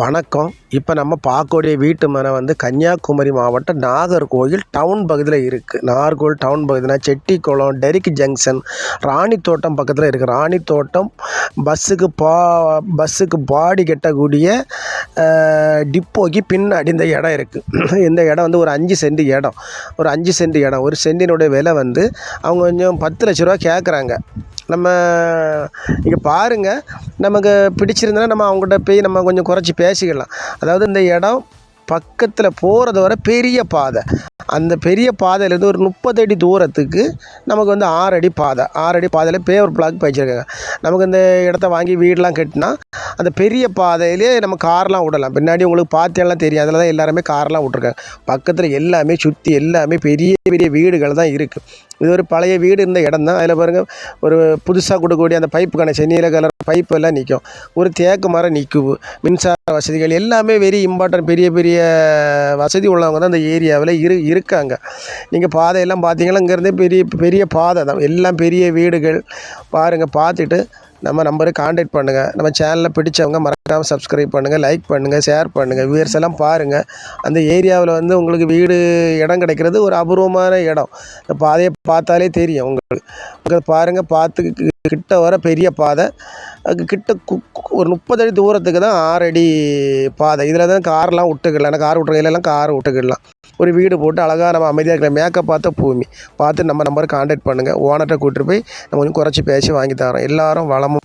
வணக்கம். இப்போ நம்ம பார்க்கக்கூடிய வீட்டு மனை வந்து கன்னியாகுமரி மாவட்டம் நாகர்கோவில் டவுன் பகுதியில் இருக்குது. நாகர்கோவில் டவுன் பகுதினா செட்டிக்குளம், டெரிக் ஜங்ஷன், ராணித்தோட்டம் பக்கத்தில் இருக்குது. ராணித்தோட்டம் பஸ்ஸுக்கு பாடி கட்டக்கூடிய டிப்போக்கு பின்னாடி இந்த இடம் இருக்குது. இந்த இடம் வந்து ஒரு 5 சென்ட் இடம். ஒரு 5 சென்ட் இடம். ஒரு சென்டினுடைய விலை வந்து அவங்க கொஞ்சம் 10 லட்ச ரூபா கேட்குறாங்க. நம்ம இங்கே பாருங்கள், நமக்கு பிடிச்சிருந்தனா நம்ம அவங்ககிட்ட போய் நம்ம கொஞ்சம் குறைச்சி பேசிக்கலாம். அதாவது இந்த இடம் பக்கத்தில் போகிறது வர பெரிய பாதை. அந்த பெரிய பாதையிலேருந்து ஒரு 30 அடி தூரத்துக்கு நமக்கு வந்து 6 அடி பாதை. 6 அடி பாதையில் பேவர் பிளாக் வச்சுருக்காங்க. நமக்கு இந்த இடத்த வாங்கி வீடெலாம் கட்டினா அந்த பெரிய பாதையிலே நம்ம கார்லாம் விடலாம். பின்னாடி உங்களுக்கு பார்த்தேலாம் தெரியும். அதில் தான் எல்லாருமே கார்லாம் விட்ருக்காங்க. பக்கத்தில் எல்லாமே சுற்றி எல்லாமே பெரிய பெரிய வீடுகள் தான் இருக்குது. இது ஒரு பழைய வீடு இருந்த இடம் தான். அதில் பாருங்கள், ஒரு புதுசாக கொடுக்கக்கூடிய அந்த பைப்பு கனெக்ஷன், நீல கலர் பைப்பு எல்லாம் நிற்கும். ஒரு தேக்கு மரம் நிற்குது. மின்சார வசதிகள் எல்லாமே வெரி இம்பார்ட்டன்ட். பெரிய பெரிய வசதி உள்ளவங்க தான் இந்த ஏரியாவில் இருக்காங்க. நீங்கள் பாதையெல்லாம் பார்த்தீங்கன்னா இங்கேருந்தே பெரிய பெரிய பாதை தான். எல்லாம் பெரிய வீடுகள் பாருங்கள். பார்த்துட்டு நம்ம நம்பருக்கு கான்டாக்ட் பண்ணுங்கள். நம்ம சேனலில் பிடிச்சவங்க மறக்காமல் சப்ஸ்கிரைப் பண்ணுங்கள், லைக் பண்ணுங்கள், ஷேர் பண்ணுங்கள். வியூவர்ஸ் எல்லாம் பாருங்கள். அந்த ஏரியாவில் வந்து உங்களுக்கு வீடு இடம் கிடைக்கிறது ஒரு அபூர்வமான இடம். இந்த பாதையை பார்த்தாலே தெரியும் உங்களுக்கு. பாருங்கள், பார்த்து கிட்ட வர பெரிய பாதை. அது கிட்ட ஒரு 30 அடி தூரத்துக்கு தான் 6 அடி பாதை. இதில் தான் கார்லாம் விட்டுக்கிடலாம். ஏன்னா கார் விட்டுறதுலாம் கார் விட்டுக்கிடலாம். ஒரு வீடு போட்டு அழகாக நம்ம அமைதியாக இருக்கிற மேக்கப் பார்த்த பூமி பார்த்து நம்ம நம்பருக்கு கான்டாக்ட் பண்ணுங்கள். ஓனர்கிட்ட கூப்பிட்டு போய் நம்ம கொஞ்சம் குறைச்சி பேசி வாங்கி தரோம். எல்லோரும் வளமும்